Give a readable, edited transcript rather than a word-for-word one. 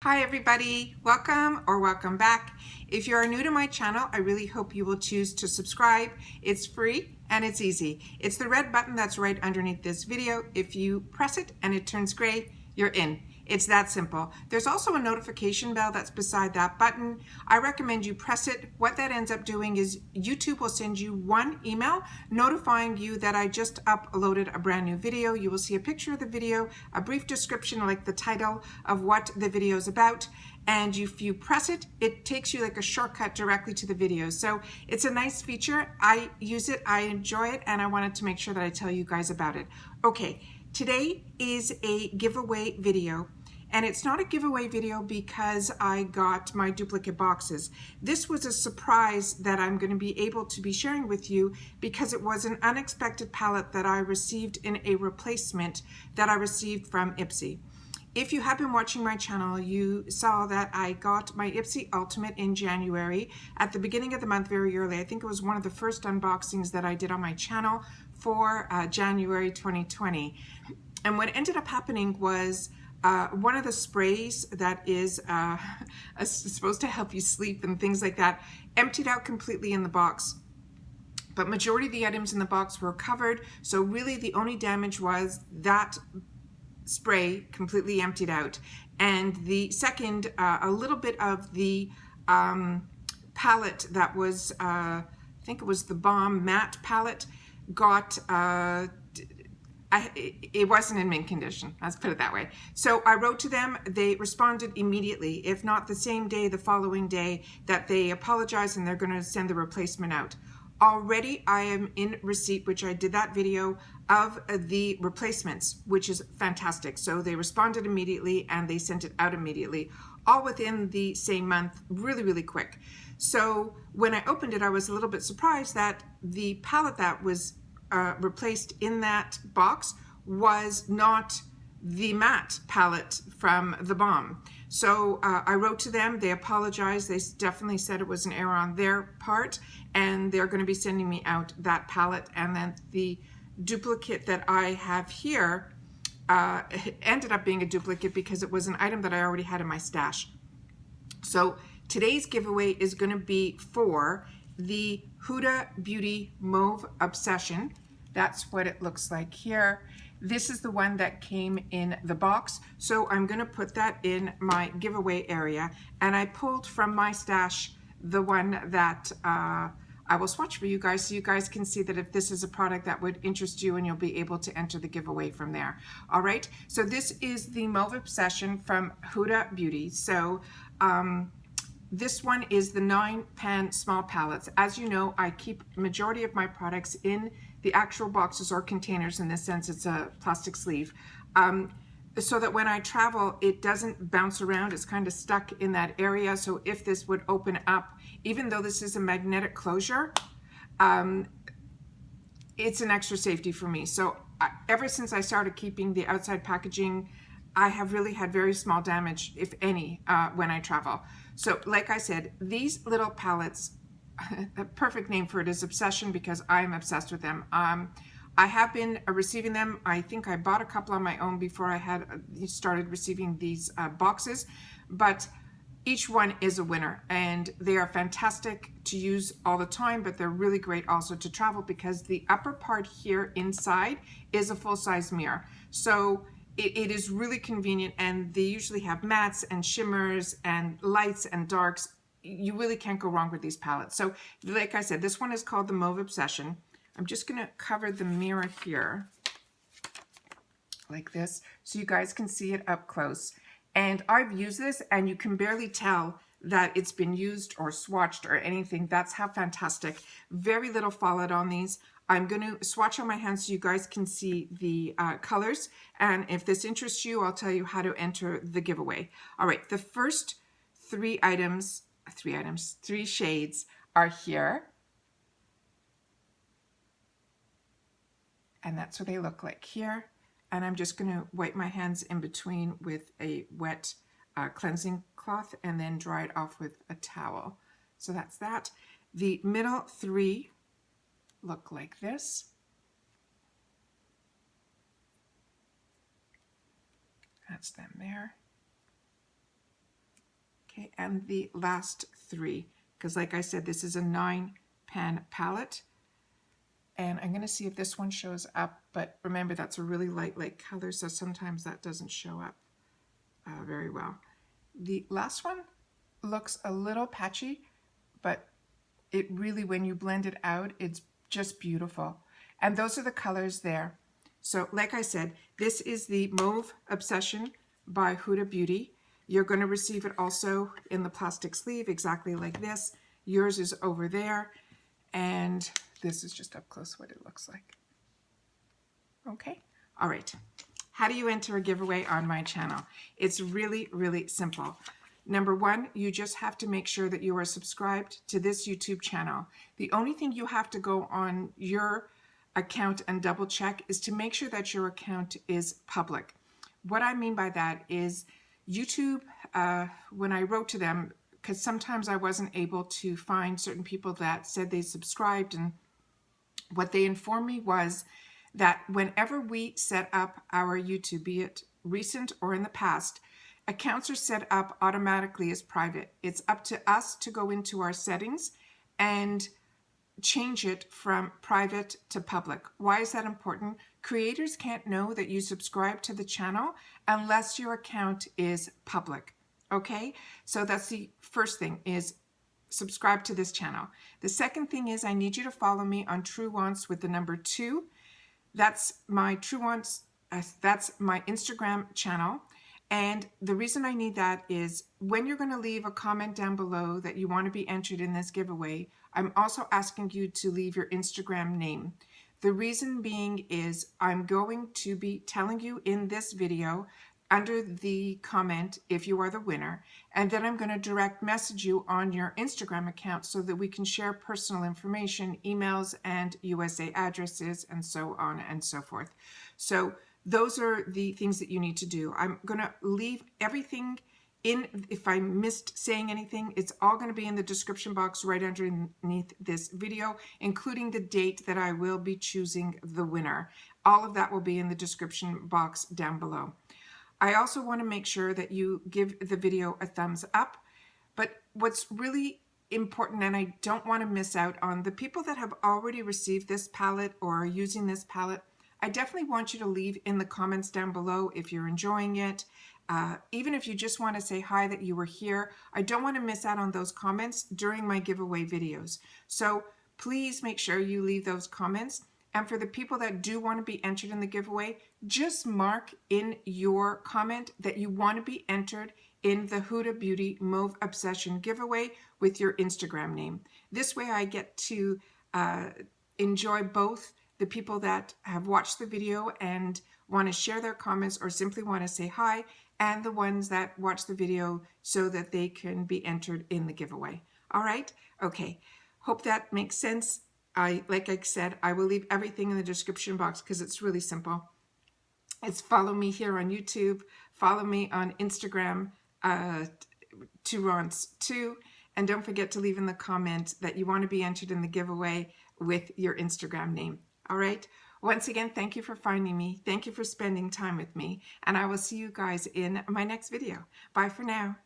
Hi everybody, welcome or welcome back. If you are new to my channel, I really hope you will choose to subscribe. It's free and it's easy. It's the red button that's right underneath this video. If you press it and it turns gray, you're in. It's that simple. There's also a notification bell that's beside that button. I recommend you press it. What that ends up doing is YouTube will send you one email notifying you that I just uploaded a brand new video. You will see a picture of the video, a brief description like the title of what the video is about, and if you press it, it takes you like a shortcut directly to the video. So it's a nice feature. I use it, I enjoy it, and I wanted to make sure that I tell you guys about it. Okay, today is a giveaway video. And it's not a giveaway video because I got my duplicate boxes. This was a surprise that I'm going to be able to be sharing with you because it was an unexpected palette that I received in a replacement that I received from Ipsy. If you have been watching my channel, you saw that I got my Ipsy Ultimate in January at the beginning of the month, very early. I think it was one of the first unboxings that I did on my channel for January 2020. And what ended up happening was one of the sprays that is supposed to help you sleep and things like that emptied out completely in the box. But majority of the items in the box were covered, so really the only damage was that spray completely emptied out. And the second, a little bit of the palette that was, I think it was the Balm Matte palette, got it wasn't in mint condition, let's put it that way. So I wrote to them, they responded immediately, if not the same day, the following day, that they apologized and they're going to send the replacement out. Already I am in receipt, which I did that video, of the replacements, which is fantastic. So they responded immediately and they sent it out immediately, all within the same month, really, really quick. So when I opened it, I was a little bit surprised that the palette that was replaced in that box was not the matte palette from the Balm. So I wrote to them, they apologized, they definitely said it was an error on their part, and they're going to be sending me out that palette. And then the duplicate that I have here ended up being a duplicate because it was an item that I already had in my stash. So today's giveaway is going to be for the Huda Beauty Mauve Obsession. That's what it looks like here. This is the one that came in the box. So I'm going to put that in my giveaway area. And I pulled from my stash the one that I will swatch for you guys so you guys can see that if this is a product that would interest you and you'll be able to enter the giveaway from there. All right. So this is the Mauve Obsession from Huda Beauty. So this one is the 9-pan small palettes. As you know, I keep majority of my products in the actual boxes or containers. In this sense, it's a plastic sleeve, so that when I travel, it doesn't bounce around. It's kind of stuck in that area. So if this would open up, even though this is a magnetic closure, it's an extra safety for me. So ever since I started keeping the outside packaging, I have really had very small damage, if any, when I travel. So like I said, these little palettes, a perfect name for it is Obsession because I'm obsessed with them. I have been receiving them. I think I bought a couple on my own before I had started receiving these boxes, but each one is a winner and they are fantastic to use all the time, but they're really great also to travel because the upper part here inside is a full-size mirror. So it is really convenient, and they usually have mattes and shimmers and lights and darks. You really can't go wrong with these palettes. So like I said, this one is called the Mauve Obsession. I'm just going to cover the mirror here like this so you guys can see it up close. And I've used this and you can barely tell that it's been used or swatched or anything. That's how fantastic. Very little fallout on these. I'm going to swatch on my hands so you guys can see the colors. And if this interests you, I'll tell you how to enter the giveaway. All right, the first three shades are here. And that's what they look like here. And I'm just going to wipe my hands in between with a wet cleansing cloth and then dry it off with a towel. So that's that. The middle three look like this. That's them there. Okay, and the last 3, because like I said, this is a 9-pan palette. And I'm going to see if this one shows up, but remember that's a really light color, so sometimes that doesn't show up very well. The last one looks a little patchy, but it really, when you blend it out, it's just beautiful. And those are the colors there. So like I said, this is the Mauve Obsession by Huda Beauty. You're going to receive it also in the plastic sleeve, exactly like this. Yours is over there. And this is just up close what it looks like. Okay. All right. How do you enter a giveaway on my channel? It's really, really simple. Number 1, you just have to make sure that you are subscribed to this YouTube channel. The only thing you have to go on your account and double check is to make sure that your account is public. What I mean by that is YouTube, when I wrote to them, because sometimes I wasn't able to find certain people that said they subscribed, and what they informed me was that whenever we set up our YouTube, be it recent or in the past, accounts are set up automatically as private. It's up to us to go into our settings and change it from private to public. Why is that important? Creators can't know that you subscribe to the channel unless your account is public. Okay, so that's the first thing, is subscribe to this channel. The second thing is I need you to follow me on True Wants with the number 2. That's my True Wants, that's my Instagram channel. And the reason I need that is when you're going to leave a comment down below that you want to be entered in this giveaway, I'm also asking you to leave your Instagram name. The reason being is I'm going to be telling you in this video under the comment if you are the winner, and then I'm going to direct message you on your Instagram account so that we can share personal information, emails, and USA addresses, and so on and so forth. So those are the things that you need to do. I'm going to leave everything in. If I missed saying anything, it's all going to be in the description box right underneath this video, including the date that I will be choosing the winner. All of that will be in the description box down below. I also want to make sure that you give the video a thumbs up. But what's really important, and I don't want to miss out on the people that have already received this palette or are using this palette, I definitely want you to leave in the comments down below if you're enjoying it. Even if you just want to say hi, that you were here. I don't want to miss out on those comments during my giveaway videos. So please make sure you leave those comments. And for the people that do want to be entered in the giveaway, just mark in your comment that you want to be entered in the Huda Beauty Mauve Obsession giveaway with your Instagram name. This way I get to enjoy both the people that have watched the video and want to share their comments or simply want to say hi, and the ones that watch the video so that they can be entered in the giveaway. All right? Okay. Hope that makes sense. Like I said, I will leave everything in the description box because it's really simple. It's follow me here on YouTube, follow me on Instagram, Turons2, and don't forget to leave in the comment that you want to be entered in the giveaway with your Instagram name. All right. Once again, thank you for finding me. Thank you for spending time with me, and I will see you guys in my next video. Bye for now.